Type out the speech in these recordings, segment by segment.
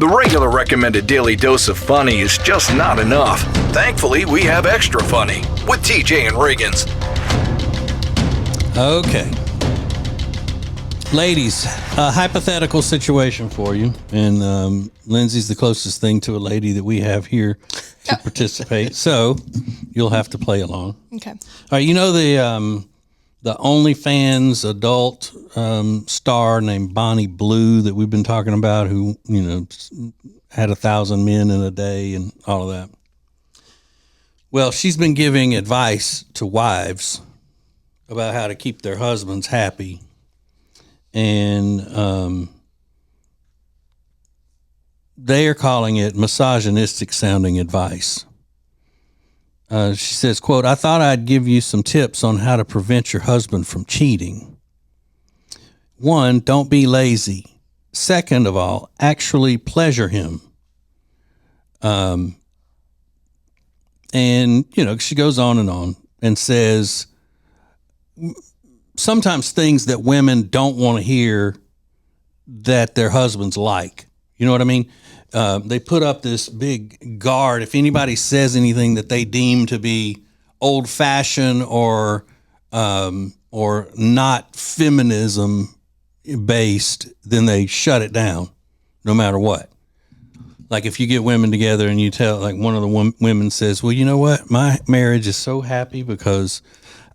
The regular recommended daily dose of funny is just not enough. Thankfully, we have extra funny with TJ and Riggins. Okay. Ladies, a hypothetical situation for you. And Lindsay's the closest thing to a lady that we have here to participate. So you'll have to play along. Okay. All right. You know the OnlyFans adult star named Bonnie Blue that we've been talking about, who, had 1,000 men in a day and all of that. Well, she's been giving advice to wives about how to keep their husbands happy. And they are calling it misogynistic sounding advice. She says, quote, "I thought I'd give you some tips on how to prevent your husband from cheating. 1, don't be lazy. Second of all, actually pleasure him." And, she goes on and says, sometimes things that women don't want to hear that their husbands like. You know what I mean? They put up this big guard. If anybody says anything that they deem to be old-fashioned or not feminism based, then they shut it down, no matter what. Like if you get women together and you tell, like one of the women says, "Well, you know what? My marriage is so happy because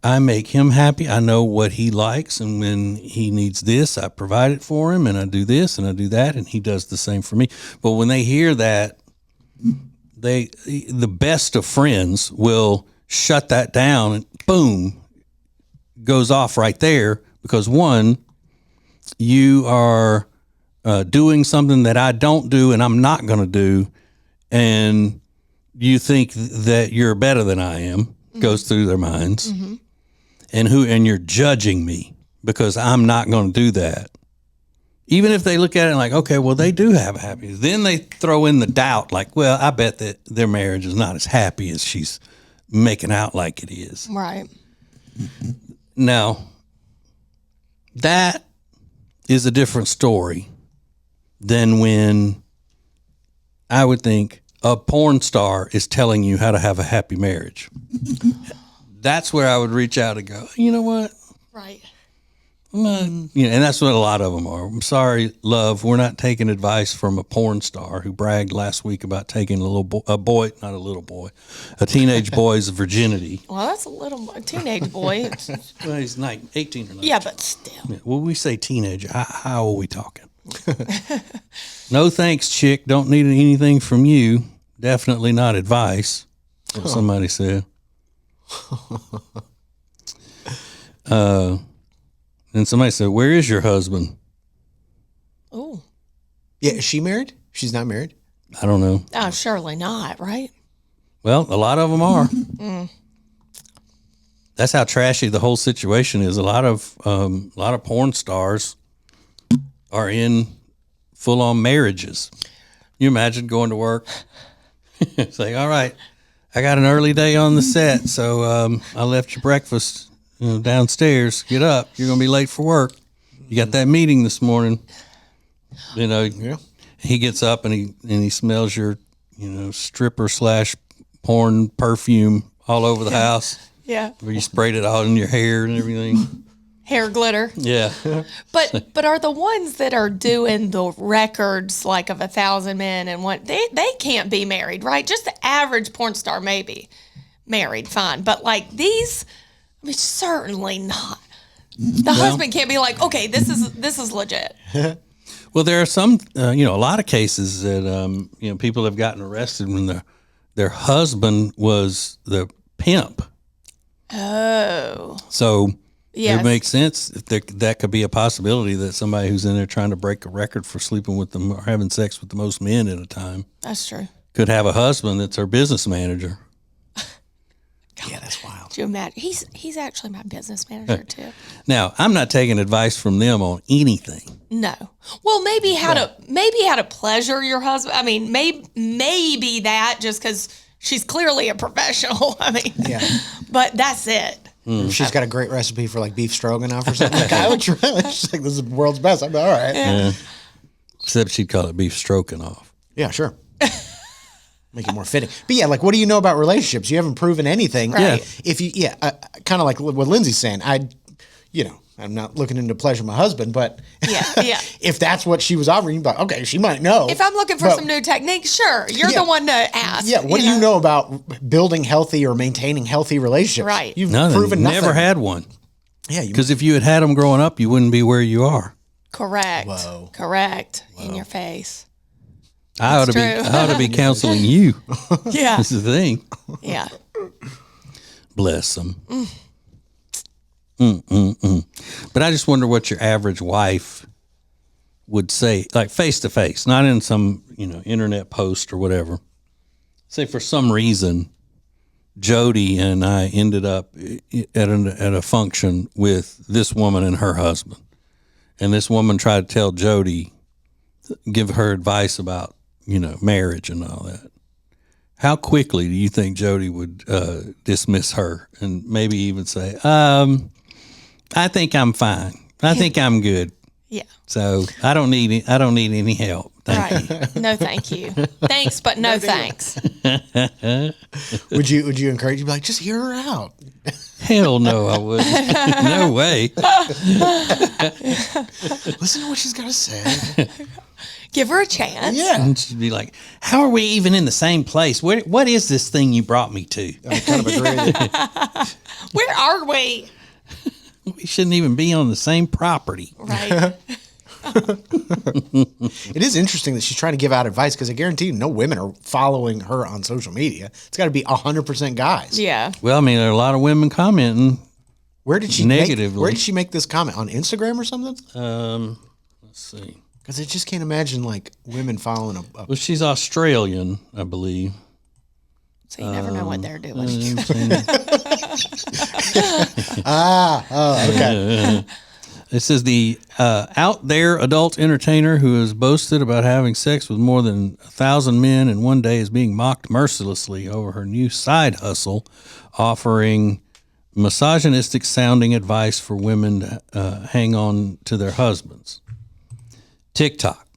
I make him happy. I know what he likes, and when he needs this, I provide it for him, and I do this and I do that, and he does the same for me." But when they hear that, the best of friends will shut that down, and boom, goes off right there, because 1, you are doing something that I don't do and I'm not going to do, and you think that you're better than I am, goes through their minds. Mm-hmm. And you're judging me because I'm not going to do that. Even if they look at it like, okay, well, they do have happiness. Then they throw in the doubt, like, well, I bet that their marriage is not as happy as she's making out like it is. Right. Now, that is a different story than when I would think a porn star is telling you how to have a happy marriage. That's where I would reach out and go, you know what? Right. And that's what a lot of them are. I'm sorry, love, we're not taking advice from a porn star who bragged last week about taking a teenage boy's virginity. Well, that's a teenage boy. Well, he's 18 or 19. Yeah, but still. Yeah, well, we say teenager. How old are we talking? No thanks, chick. Don't need anything from you. Definitely not advice. What somebody said. And somebody said, "Where is your husband?" Oh. Yeah, is she married? She's not married? I don't know. Oh, surely not, right? Well, a lot of them are. That's how trashy the whole situation is. A lot of porn stars are in full-on marriages. You imagine going to work? It's like, all right, I got an early day on the set, so I left your breakfast downstairs. Get up. You're going to be late for work. You got that meeting this morning. Yeah. He gets up and he smells your, stripper / porn perfume all over the house. Yeah. Where you sprayed it all in your hair and everything. Hair glitter. Yeah. But are the ones that are doing the records like of 1,000 men and what they can't be married, right? Just the average porn star maybe married, fine. But like these, I mean, certainly not. The husband can't be like, okay, this is legit. Well, there are some, a lot of cases that, people have gotten arrested when their husband was the pimp. Oh. So yes. It makes sense if that could be a possibility that somebody who's in there trying to break a record for sleeping with them or having sex with the most men at a time. That's true. Could have a husband that's her business manager. God, yeah, that's wild. Do you imagine? He's actually my business manager too. Now, I'm not taking advice from them on anything. No. Well, maybe how to pleasure your husband. I mean, maybe that just because she's clearly a professional. I mean, yeah. But that's it. She's got a great recipe for like beef stroganoff or something. Like, I would try it. She's like, this is the world's best. I'm like, all right. Yeah. Except she'd call it beef stroking off. Yeah, sure. Make it more fitting. But yeah, like, what do you know about relationships? You haven't proven anything. Right. If you, kind of like what Lindsay's saying. I'm not looking into pleasure my husband, but Yeah. if that's what she was offering, you'd be like, okay, she might know. If I'm looking for some new techniques, sure, you're the one to ask. Yeah, what do you know about building healthy or maintaining healthy relationships? Right. You've Nothing. proven nothing. Never had one. Yeah, Because if you had them growing up, you wouldn't be where you are. Correct. Whoa. Correct. In your face. I ought to be counseling you. Yeah. This is the thing. Yeah. Bless them. But I just wonder what your average wife would say, like face to face, not in some internet post or whatever. Say for some reason, Jody and I ended up at a function with this woman and her husband, and this woman tried to tell Jody, give her advice about marriage and all that. How quickly do you think Jody would dismiss her and maybe even say, I think I'm fine. I think I'm good. Yeah. So I don't need any help. Thank you. Right. No, thank you. Thanks, but no thanks. Would you encourage? You'd be like, just hear her out. Hell no, I wouldn't. No way. Listen to what she's got to say. Give her a chance. Yeah. And she'd be like, how are we even in the same place? What is this thing you brought me to? I kind of agree. Where are we? We shouldn't even be on the same property. Right. It is interesting that she's trying to give out advice because I guarantee you no women are following her on social media. It's got to be 100% guys. Yeah. Well, I mean, there are a lot of women commenting. Where did she Negatively. where did she make this comment? On Instagram or something? Let's see. Because I just can't imagine like women following a Well, she's Australian, I believe. So you never know what they're doing. okay. It says the out there adult entertainer who has boasted about having sex with more than 1,000 men in one day is being mocked mercilessly over her new side hustle, offering misogynistic sounding advice for women to hang on to their husbands. TikTok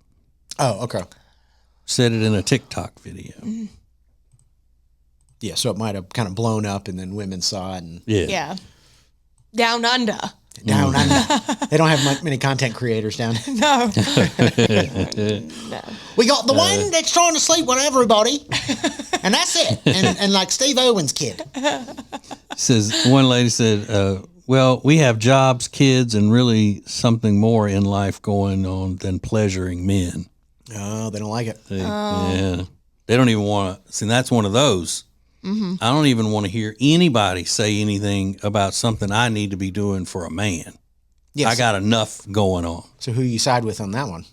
Oh, okay. said it in a TikTok video. Yeah, so it might have kind of blown up and then women saw it and Yeah. Down under. down under. They don't have many content creators down. No. No. We got the one that's trying to sleep with everybody, and that's it. And like Steve Owen's kid. Says one lady said, well, we have jobs, kids, and really something more in life going on than pleasuring men. Oh, they don't like it. Yeah. They don't even want to. See, that's one of those. I don't even want to hear anybody say anything about something I need to be doing for a man. Yes. I got enough going on. So who you side with on that one?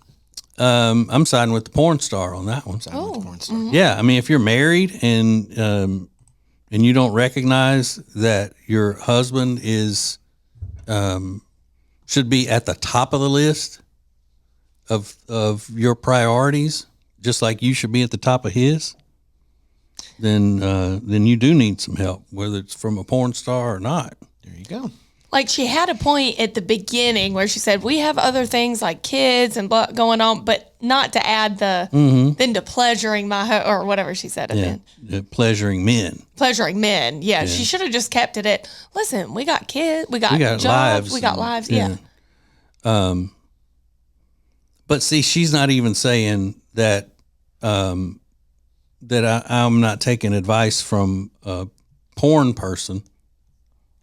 I'm siding with the porn star on that one. Siding with the porn star. Yeah, I mean, if you're married and you don't recognize that your husband is should be at the top of the list of your priorities, just like you should be at the top of his, then you do need some help, whether it's from a porn star or not. There you go. Like she had a point at the beginning where she said, we have other things like kids and blah going on, but not to add the, then to pleasuring or whatever she said at the end. Pleasuring men. Pleasuring men. Yeah. She should have just kept it at, listen, we got kids, we got jobs, lives. we got lives. Yeah. But see, she's not even saying that, that I'm not taking advice from a porn person.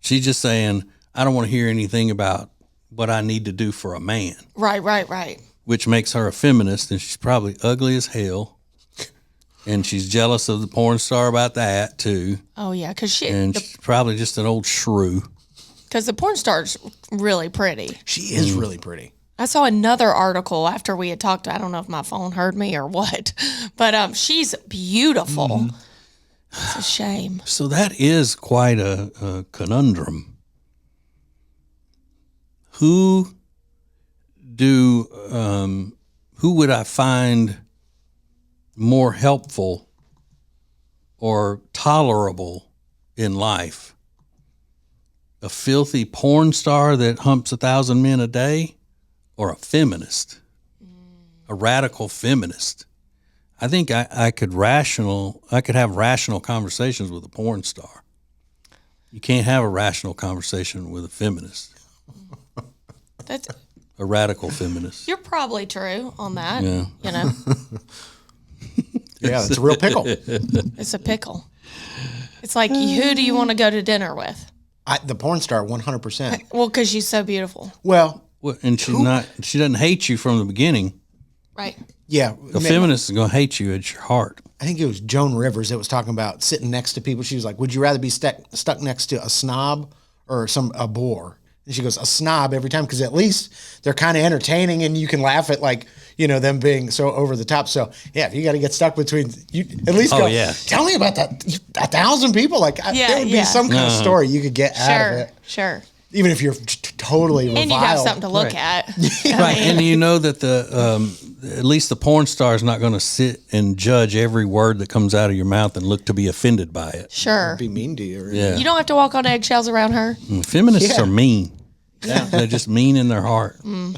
She's just saying, I don't want to hear anything about what I need to do for a man. Right. Which makes her a feminist, and she's probably ugly as hell. And she's jealous of the porn star about that, too. Oh, yeah. Because she's probably just an old shrew. Because the porn star's really pretty. She is really pretty. I saw another article after we had talked. I don't know if my phone heard me or what, but she's beautiful. It's a shame. So that is quite a conundrum. Who would I find more helpful or tolerable in life? A filthy porn star that humps 1,000 men a day, or a feminist, a radical feminist? I think I could have rational conversations with a porn star. You can't have a rational conversation with a feminist, That's a radical feminist. you're probably true on that. Yeah. You know, Yeah, it's a real pickle. it's a pickle. It's like, who do you want to go to dinner with? The porn star, 100%. Well, because she's so beautiful, Well, and she doesn't hate you from the beginning. right? Yeah. A feminist is going to hate you at your heart. I think it was Joan Rivers that was talking about sitting next to people. She was like, would you rather be stuck next to a snob or a bore? And she goes, a snob every time, because at least they're kind of entertaining and you can laugh at, like, you know, them being so over the top. So, yeah, if you got to get stuck between, you at least go, tell me about that 1,000 people. Like, there would be some kind of story you could get out of it. Sure. Even if you're totally reviled. And you have something to look at. Right. And you know that at least the porn star is not going to sit and judge every word that comes out of your mouth and look to be offended by it. Sure. Be mean to you. Yeah. You don't have to walk on eggshells around her. Feminists are mean. Yeah. They're just mean in their heart. All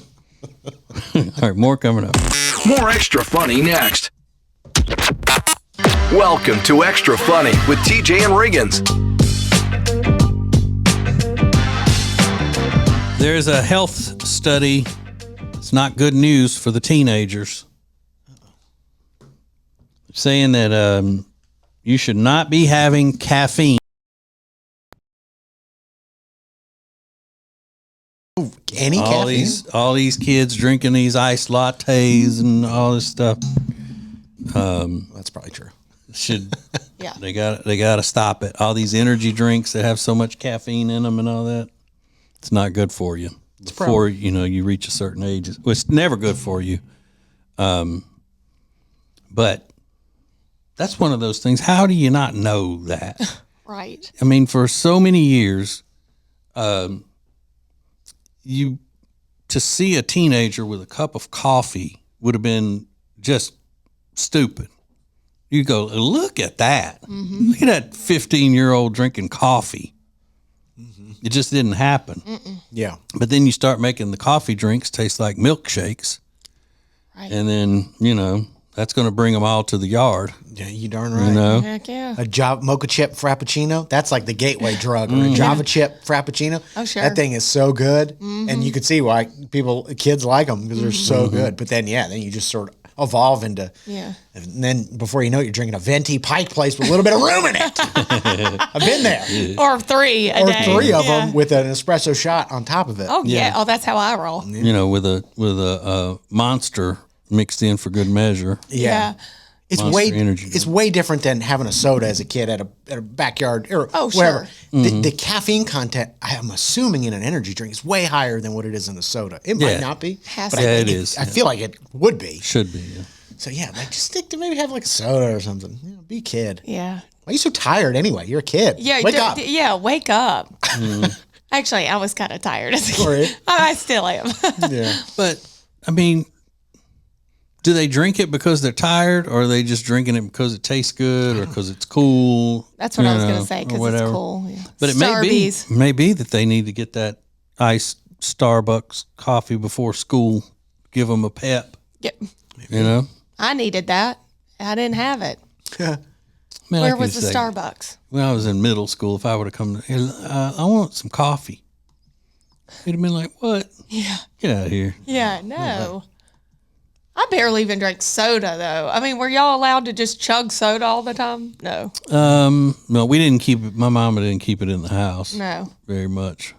right, more coming up. More Extra Funny next. Welcome to Extra Funny with TJ and Riggins. There's a health study. It's not good news for the teenagers. Saying that you should not be having caffeine. Any caffeine? All these kids drinking these iced lattes and all this stuff. That's probably true. Yeah. They got to stop it. All these energy drinks that have so much caffeine in them and all that. It's not good for you before you reach a certain age. Well, it's never good for you. But that's one of those things. How do you not know that? Right. I mean, for so many years, to see a teenager with a cup of coffee would have been just stupid. You go, look at that. Mm-hmm. Look at that 15-year-old drinking coffee. Mm-hmm. It just didn't happen. Mm-mm. Yeah. But then you start making the coffee drinks taste like milkshakes. Right. And then, that's going to bring them all to the yard. Yeah, you darn right. Heck yeah. A mocha chip frappuccino, that's like the gateway drug. Or a Java chip frappuccino. Oh, sure. That thing is so good. Mm-hmm. And you can see why kids like them, because they're so good. But then you just sort of evolve into, and then before you know it, you're drinking a venti Pike Place with a little bit of room in it. I've been there. Or three a day. Or three of them with an espresso shot on top of it. Oh, yeah. Oh, that's how I roll. With a monster mixed in for good measure. Yeah. It's way different than having a soda as a kid at a backyard or wherever. Mm-hmm. The caffeine content, I'm assuming, in an energy drink is way higher than what it is in a soda. It might not be, but it is. I feel like it would be. Should be. Yeah. So just stick to maybe have like a soda or something. Be a kid. Yeah. Why are you so tired anyway? You're a kid. Yeah. Wake up. Yeah. Wake up. Actually, I was kind of tired as a kid. I still am. Yeah. But I mean, do they drink it because they're tired, or are they just drinking it because it tastes good, or because it's cool? That's what I was going to say, because it's cool. Yeah. But it may be that they need to get that iced Starbucks coffee before school, give them a pep. Yep. I needed that. I didn't have it. Where was the Starbucks? When I was in middle school, if I would have come, I want some coffee. It'd have been like, what? Yeah. Get out of here. Yeah, no. I barely even drank soda, though. I mean, were y'all allowed to just chug soda all the time? No. No, we didn't keep it. My mama didn't keep it in the house. No. Very much.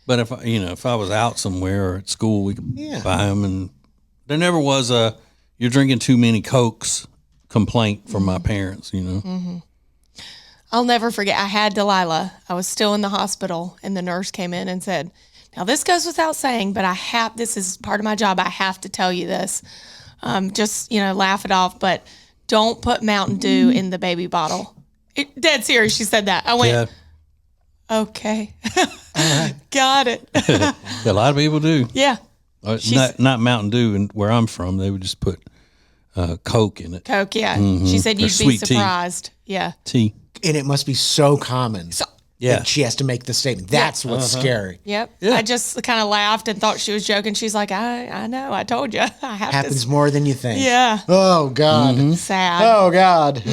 But if I was out somewhere or at school, we could buy them. And there never was you're drinking too many Cokes complaint from my parents, Mm-hmm. I'll never forget. I had Delilah. I was still in the hospital, and the nurse came in and said, now, this goes without saying, but this is part of my job. I have to tell you this. Just, laugh it off, but don't put Mountain Dew in the baby bottle. Dead serious, she said that. I went, okay. Got it. A lot of people do. Yeah. Not Mountain Dew, and where I'm from, they would just put Coke in it. Coke, yeah. Mm-hmm. She said you'd be surprised. Tea. Yeah. And it must be so common. Yeah. And she has to make the statement. That's what's scary. Yep. Yeah. I just kind of laughed and thought she was joking. She's like, I know. I told you. I have Happens to. more than you think. Yeah. Oh, God. Sad. Oh, God.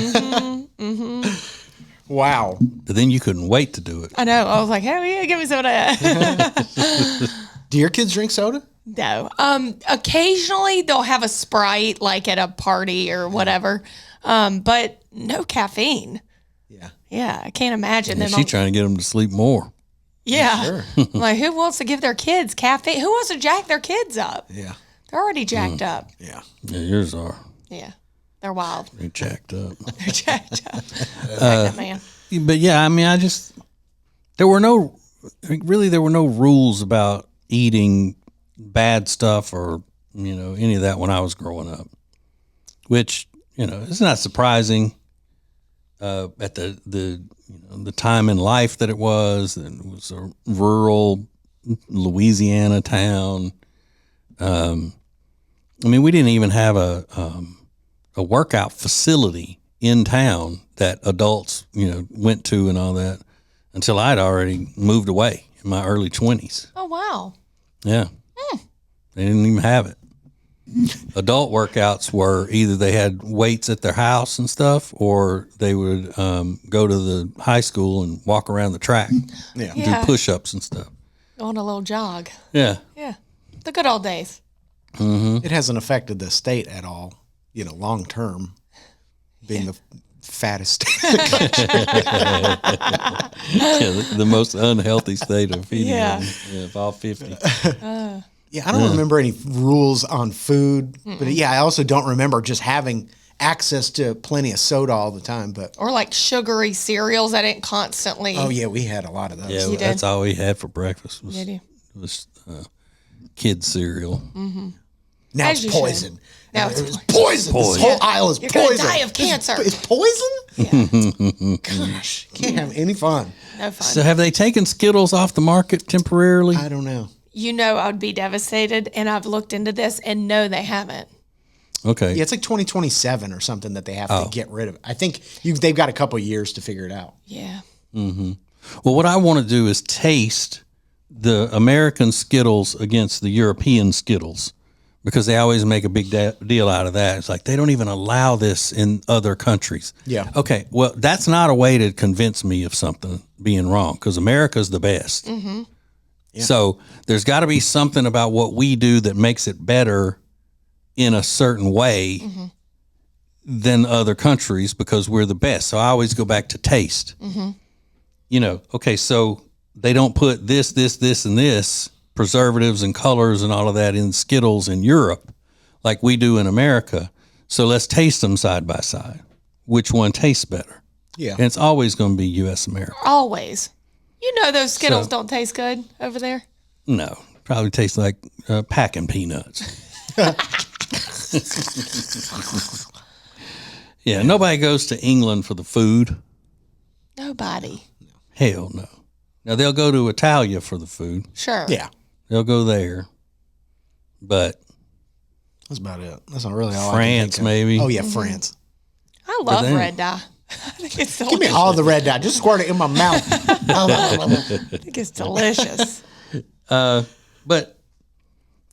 Wow. But then you couldn't wait to do it. I know. I was like, hell yeah, give me some of that. Do your kids drink soda? No. Occasionally they'll have a Sprite like at a party or whatever. But no caffeine. Yeah. Yeah, I can't imagine them. She's trying to get them to sleep more. Yeah. Like, who wants to give their kids caffeine? Who wants to jack their kids up? Yeah. They're already jacked up. Yeah. Yeah, yours are. Yeah. They're wild. They're jacked up. They're jacked up. Pregnant man. But yeah, I mean, there were no rules about eating bad stuff or, any of that when I was growing up, which, it's not surprising at the time in life that it was. And it was a rural Louisiana town. We didn't even have a workout facility in town that adults, went to and all that until I'd already moved away in my early 20s. Oh, wow. Yeah. They didn't even have it. Adult workouts were either they had weights at their house and stuff, or they would go to the high school and walk around the track, Yeah. Yeah. do push-ups and stuff. Go on a little jog. Yeah. Yeah. The good old days. It hasn't affected the state at all, long term, being the fattest state. Yeah, the most unhealthy state of feeding Yeah. of all 50. Yeah, I don't remember any rules on food, but yeah, I also don't remember just having access to plenty of soda all the time. But Or like sugary cereals. I didn't constantly. oh yeah, we had a lot of those. Yeah, You did? that's all we had for breakfast was, Did you? kids cereal. Now As it's you should. poison. Now it's It's poison. This Poison. whole aisle is You're poison. gonna die of cancer. It's poison. Gosh, can't have any fun. No fun. So have they taken Skittles off the market temporarily? I don't know. I would be devastated, and I've looked into this, and no, they haven't. Okay. Yeah, it's like 2027 or something that they have to get rid of it. I think they've got a couple years to figure it out. Yeah. Well, what I want to do is taste the American Skittles against the European Skittles, because they always make a big deal out of that. It's like they don't even allow this in other countries. Yeah. Okay. Well, that's not a way to convince me of something being wrong, because America's the best. Mm-hmm. Yeah. So there's got to be something about what we do that makes it better in a certain way than other countries, because we're the best. So I always go back to taste. Okay, so they don't put this, and this preservatives and colors and all of that in Skittles in Europe like we do in America. So let's taste them side by side. Which one tastes better? Yeah. And it's always going to be U.S. America. Always. Those Skittles don't taste good over there. No, probably tastes like packing peanuts. Yeah, nobody goes to England for the food. Nobody. Hell no. Now they'll go to Italia for the food. Sure. Yeah. They'll go there. But That's about it. That's not really all France, I can think of. maybe. Oh, yeah, France. I love then- red dye. I think it's Give me delicious. all the red dye. Just squirt it in my mouth. I think it's delicious. But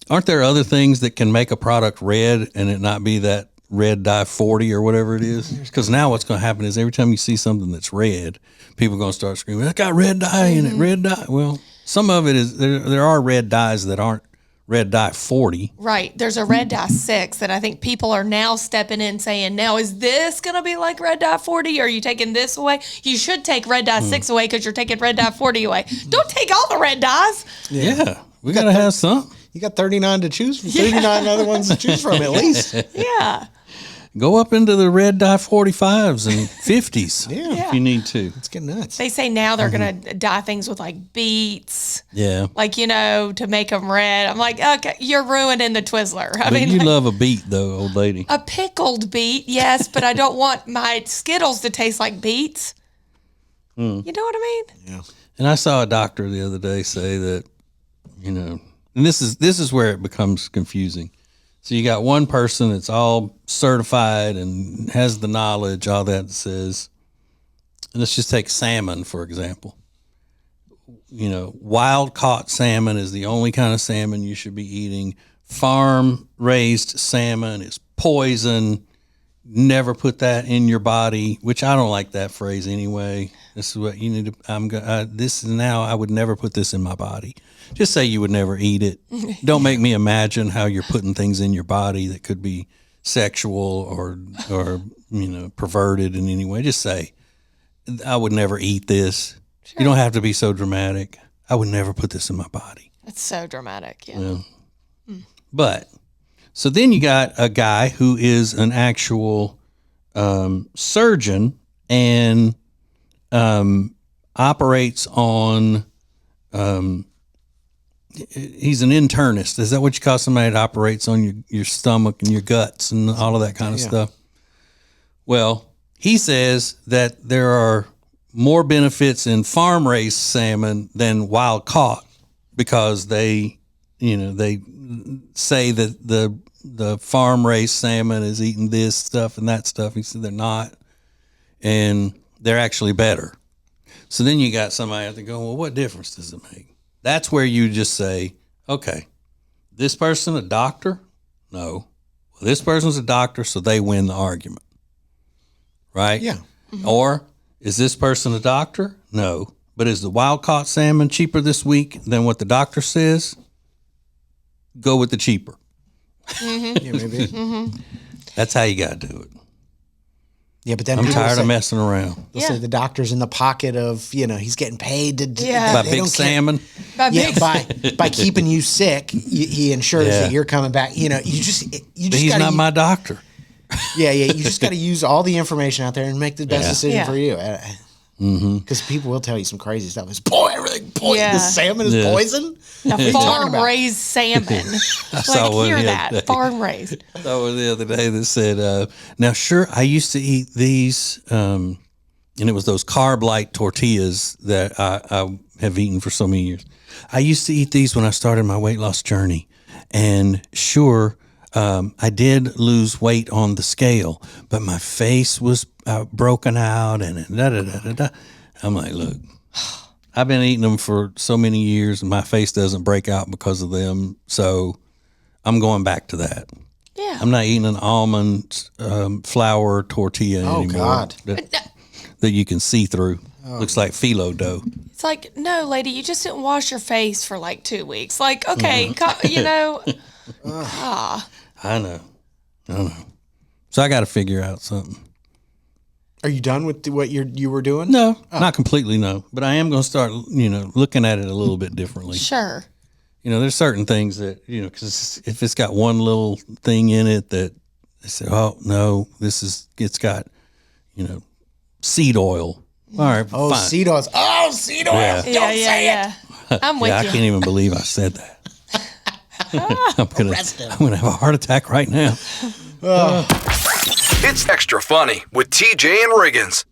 aren't there other things that can make a product red and it not be that red dye 40 or whatever it is? Because now what's going to happen is every time you see something that's red, people are going to start screaming, "That got red dye in it, red dye." Well, some of it is, there are red dyes that aren't red dye 40. Right. There's a red dye 6 that I think people are now stepping in saying, now, is this going to be like red dye 40? Or are you taking this away? You should take red dye 6 away because you're taking red dye 40 away. Don't take all the red dyes. Yeah. We got to have some. You got 39 to choose from, 39 other ones to choose from at least. Yeah. Go up into the red dye 45s and 50s Yeah. if you need to. Let's get nuts. They say now they're going to dye things with like beets, Yeah. like, to make them red. I'm like, okay, you're ruining the Twizzler. I But mean, you like, love a beet, though, old lady. a pickled beet, yes, but I don't want my Skittles to taste like beets. You know what I mean? Yeah. And I saw a doctor the other day say that, and this is where it becomes confusing. So you got one person that's all certified and has the knowledge, all that says, and let's just take salmon, for example. wild caught salmon is the only kind of salmon you should be eating. Farm raised salmon is poison. Never put that in your body, which I don't like that phrase anyway. This is what you need to, I would never put this in my body. Just say you would never eat it. Don't make me imagine how you're putting things in your body that could be sexual or perverted in any way. Just say, I would never eat this. Sure. You don't have to be so dramatic. I would never put this in my body. That's so dramatic. Yeah. But so then you got a guy who is an actual surgeon and operates on. He's an internist. Is that what you call somebody that operates on your stomach and your guts and all of that kind of stuff? Well, he says that there are more benefits in farm raised salmon than wild caught because they say that the farm raised salmon is eating this stuff and that stuff. He said they're not, and they're actually better. So then you got somebody out there going, well, what difference does it make? That's where you just say, okay, this person a doctor? No. Well, this person's a doctor, so they win the argument. Right? Yeah. Mm-hmm. Or is this person a doctor? No. But is the wild caught salmon cheaper this week than what the doctor says? Go with the cheaper. Mm-hmm. Yeah, maybe. Mm-hmm. That's how you got to do it. Yeah, but then I'm tired of messing around. They'll say the doctor's in the pocket of, he's getting paid to by big salmon. By keeping you sick, he ensures that you're coming back. You just but he's not my doctor. You just got to use all the information out there and make the best decision for you. Because people will tell you some crazy stuff. It's everything poison. Yeah. The salmon is poison. A farm raised salmon. Hear that. Farm raised. I saw one the other day that said, now sure, I used to eat these, and it was those carb light tortillas that I have eaten for so many years. I used to eat these when I started my weight loss journey. And sure, I did lose weight on the scale, but my face was broken out and da-da-da-da-da. I'm like, look, I've been eating them for so many years and my face doesn't break out because of them. So I'm going back to that. Yeah. I'm not eating an almond flour tortilla anymore. Oh, God. That you can see through. Looks like phyllo dough. It's like, no, lady, you just didn't wash your face for like 2 weeks. Like, okay, I know. So I got to figure out something. Are you done with what you were doing? No, not completely, no. But I am going to start, looking at it a little bit differently. Sure. There's certain things that, because if it's got one little thing in it that they say, oh, no, it's got, seed oil. All right, fine. Seed oil. Oh, seed oil. Yeah. Don't say it. I'm with you. I can't even believe I said that. I'm gonna have a heart attack right now. It's Extra Funny with TJ and Riggins.